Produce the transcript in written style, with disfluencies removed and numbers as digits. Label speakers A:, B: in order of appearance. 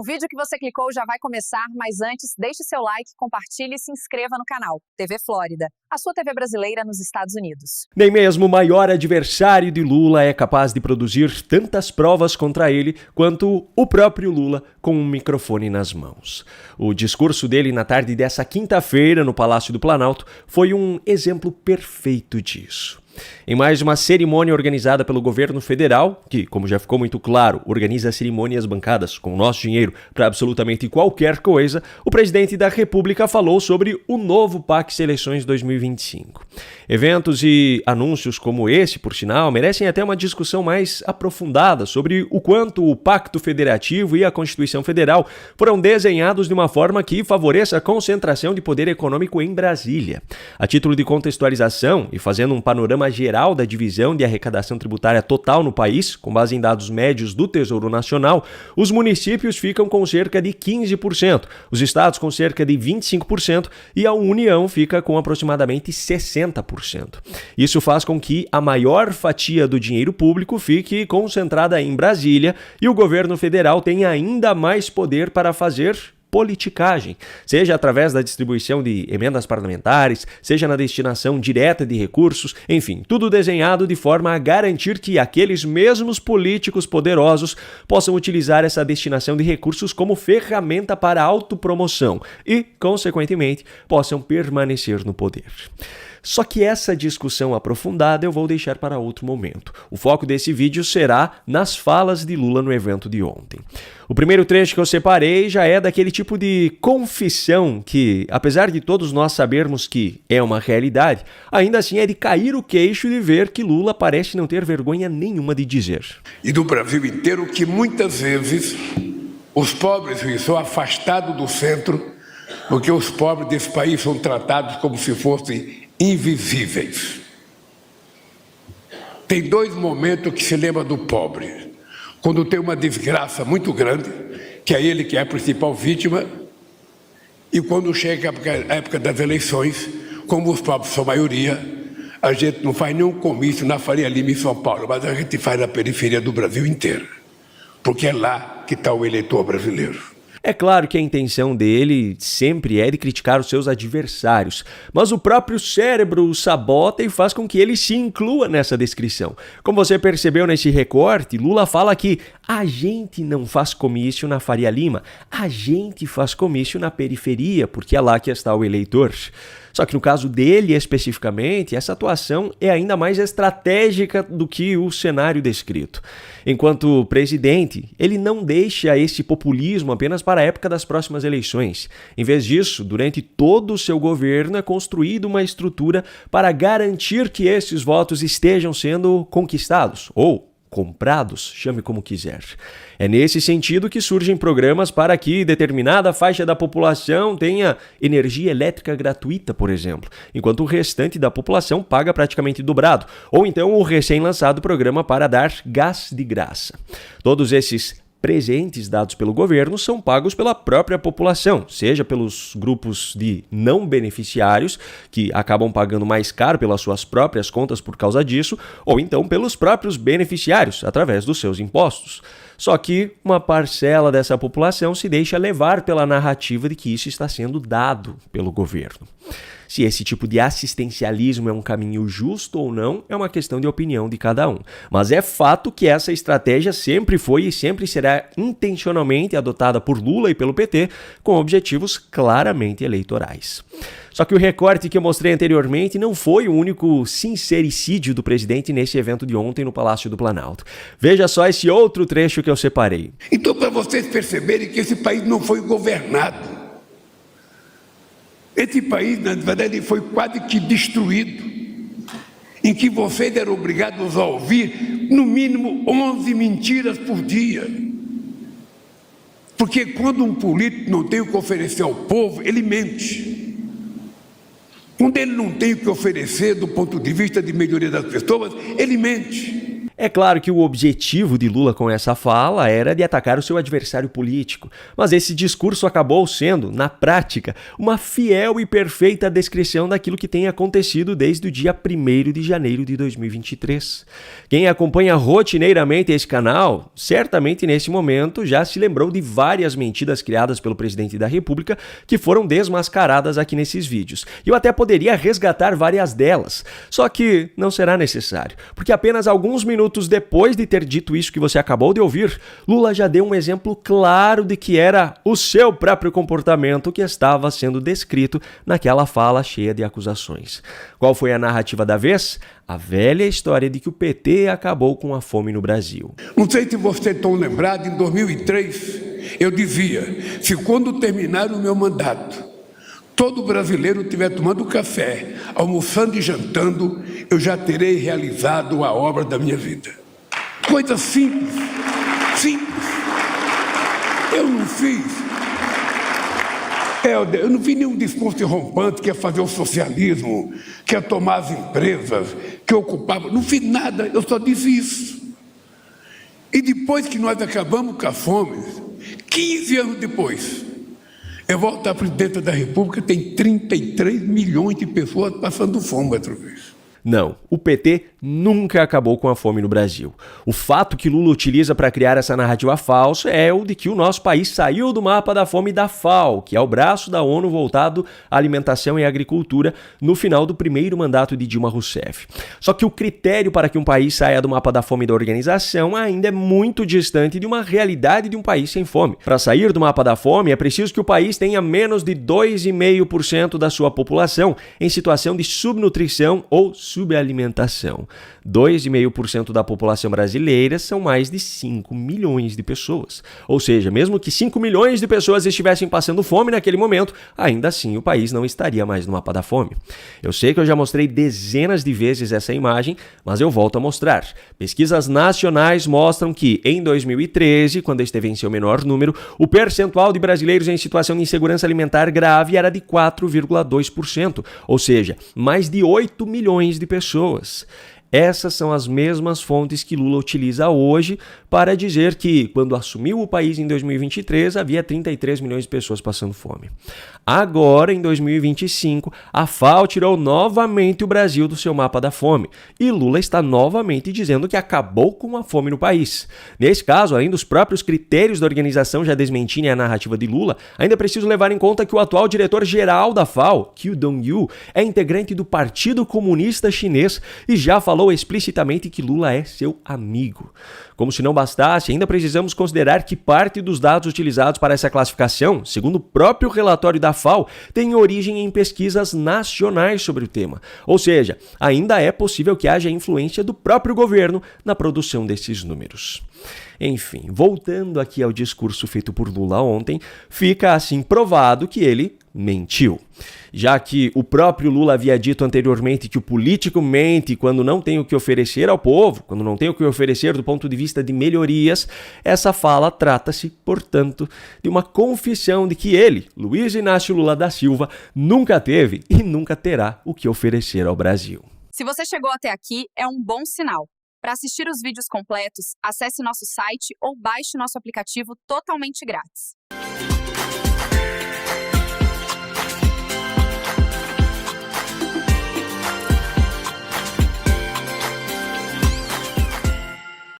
A: O vídeo que você clicou já vai começar, mas antes, deixe seu like, compartilhe e se inscreva no canal. TV Flórida, a sua TV brasileira nos Estados Unidos.
B: Nem mesmo o maior adversário de Lula é capaz de produzir tantas provas contra ele quanto o próprio Lula com um microfone nas mãos. O discurso dele na tarde dessa quinta-feira no Palácio do Planalto foi um exemplo perfeito disso. Em mais uma cerimônia organizada pelo governo federal, que, como já ficou muito claro, organiza cerimônias bancadas com o nosso dinheiro para absolutamente qualquer coisa, o presidente da República falou sobre o novo PAC Eleições 2025. Eventos e anúncios como esse, por sinal, merecem até uma discussão mais aprofundada sobre o quanto o Pacto Federativo e a Constituição Federal foram desenhados de uma forma que favoreça a concentração de poder econômico em Brasília. A título de contextualização e fazendo um panorama geral da divisão de arrecadação tributária total no país, com base em dados médios do Tesouro Nacional, os municípios ficam com cerca de 15%, os estados com cerca de 25% e a União fica com aproximadamente 60%. Isso faz com que a maior fatia do dinheiro público fique concentrada em Brasília e o governo federal tenha ainda mais poder para fazer politicagem, seja através da distribuição de emendas parlamentares, seja na destinação direta de recursos, enfim, tudo desenhado de forma a garantir que aqueles mesmos políticos poderosos possam utilizar essa destinação de recursos como ferramenta para autopromoção e, consequentemente, possam permanecer no poder. Só que essa discussão aprofundada eu vou deixar para outro momento. O foco desse vídeo será nas falas de Lula no evento de ontem. O primeiro trecho que eu separei já é daquele tipo de confissão que, apesar de todos nós sabermos que é uma realidade, ainda assim é de cair o queixo de ver que Lula parece não ter vergonha nenhuma de dizer.
C: E do Brasil inteiro que muitas vezes os pobres são afastados do centro porque os pobres desse país são tratados como se fossem invisíveis. Tem dois momentos que se lembra do pobre. Quando tem uma desgraça muito grande, que é ele que é a principal vítima, e quando chega a época das eleições, como os pobres são a maioria, a gente não faz nenhum comício na Faria Lima em São Paulo, mas a gente faz na periferia do Brasil inteiro, porque é lá que está o eleitor brasileiro.
B: É claro que a intenção dele sempre é de criticar os seus adversários, mas o próprio cérebro o sabota e faz com que ele se inclua nessa descrição. Como você percebeu nesse recorte, Lula fala que a gente não faz comício na Faria Lima, a gente faz comício na periferia, porque é lá que está o eleitor. Só que no caso dele especificamente, essa atuação é ainda mais estratégica do que o cenário descrito. Enquanto presidente, ele não deixa esse populismo apenas para a época das próximas eleições. Em vez disso, durante todo o seu governo é construída uma estrutura para garantir que esses votos estejam sendo conquistados ou comprados, chame como quiser. É nesse sentido que surgem programas para que determinada faixa da população tenha energia elétrica gratuita, por exemplo, enquanto o restante da população paga praticamente dobrado, ou então o recém-lançado programa para dar gás de graça. Todos esses presentes dados pelo governo são pagos pela própria população, seja pelos grupos de não beneficiários, que acabam pagando mais caro pelas suas próprias contas por causa disso, ou então pelos próprios beneficiários, através dos seus impostos. Só que uma parcela dessa população se deixa levar pela narrativa de que isso está sendo dado pelo governo. Se esse tipo de assistencialismo é um caminho justo ou não, é uma questão de opinião de cada um. Mas é fato que essa estratégia sempre foi e sempre será intencionalmente adotada por Lula e pelo PT, com objetivos claramente eleitorais. Só que o recorte que eu mostrei anteriormente não foi o único sincericídio do presidente nesse evento de ontem no Palácio do Planalto. Veja só esse outro trecho que eu separei.
C: Então, para vocês perceberem que esse país não foi governado. Esse país, na verdade, foi quase que destruído, em que vocês eram obrigados a ouvir, no mínimo, 11 mentiras por dia. Porque quando um político não tem o que oferecer ao povo, ele mente. Quando ele não tem o que oferecer do ponto de vista de melhoria das pessoas, ele mente.
B: É claro que o objetivo de Lula com essa fala era de atacar o seu adversário político, mas esse discurso acabou sendo, na prática, uma fiel e perfeita descrição daquilo que tem acontecido desde o dia 1º de janeiro de 2023. Quem acompanha rotineiramente esse canal, certamente nesse momento já se lembrou de várias mentiras criadas pelo presidente da República que foram desmascaradas aqui nesses vídeos. Eu até poderia resgatar várias delas, só que não será necessário, porque apenas alguns minutos depois de ter dito isso que você acabou de ouvir, Lula já deu um exemplo claro de que era o seu próprio comportamento que estava sendo descrito naquela fala cheia de acusações. Qual foi a narrativa da vez? A velha história de que o PT acabou com a fome no Brasil.
C: Não sei se vocês estão lembrados, em 2003, eu dizia, se quando terminar o meu mandato, todo brasileiro estiver tomando café, almoçando e jantando, eu já terei realizado a obra da minha vida. Coisa simples, simples. Eu não fiz nenhum discurso rompante que ia fazer o socialismo, que ia tomar as empresas, que ocupava. Não fiz nada, eu só disse isso. E depois que nós acabamos com a fome, 15 anos depois, eu volto à presidenta da República, tem 33 milhões de pessoas passando fome outra vez.
B: Não, o PT nunca acabou com a fome no Brasil. O fato que Lula utiliza para criar essa narrativa falsa é o de que o nosso país saiu do mapa da fome da FAO, que é o braço da ONU voltado à alimentação e agricultura, no final do primeiro mandato de Dilma Rousseff. Só que o critério para que um país saia do mapa da fome da organização ainda é muito distante de uma realidade de um país sem fome. Para sair do mapa da fome, é preciso que o país tenha menos de 2,5% da sua população em situação de subnutrição ou subalimentação. 2,5% da população brasileira são mais de 5 milhões de pessoas. Ou seja, mesmo que 5 milhões de pessoas estivessem passando fome naquele momento, ainda assim o país não estaria mais no mapa da fome. Eu sei que eu já mostrei dezenas de vezes essa imagem, mas eu volto a mostrar. Pesquisas nacionais mostram que, em 2013, quando esteve em seu menor número, o percentual de brasileiros em situação de insegurança alimentar grave era de 4,2%, ou seja, mais de 8 milhões de pessoas. Essas são as mesmas fontes que Lula utiliza hoje para dizer que, quando assumiu o país em 2023, havia 33 milhões de pessoas passando fome. Agora, em 2025, a FAO tirou novamente o Brasil do seu mapa da fome e Lula está novamente dizendo que acabou com a fome no país. Nesse caso, além dos próprios critérios da organização já desmentirem a narrativa de Lula, ainda é preciso levar em conta que o atual diretor-geral da FAO, Qu Dongyu, é integrante do Partido Comunista Chinês e já falou explicitamente que Lula é seu amigo. Como se não bastasse, ainda precisamos considerar que parte dos dados utilizados para essa classificação, segundo o próprio relatório da FAO, tem origem em pesquisas nacionais sobre o tema. Ou seja, ainda é possível que haja influência do próprio governo na produção desses números. Enfim, voltando aqui ao discurso feito por Lula ontem, fica assim provado que ele mentiu. Já que o próprio Lula havia dito anteriormente que o político mente quando não tem o que oferecer ao povo, quando não tem o que oferecer do ponto de vista de melhorias, essa fala trata-se, portanto, de uma confissão de que ele, Luiz Inácio Lula da Silva, nunca teve e nunca terá o que oferecer ao Brasil.
A: Se você chegou até aqui, é um bom sinal. Para assistir os vídeos completos, acesse nosso site ou baixe nosso aplicativo totalmente grátis.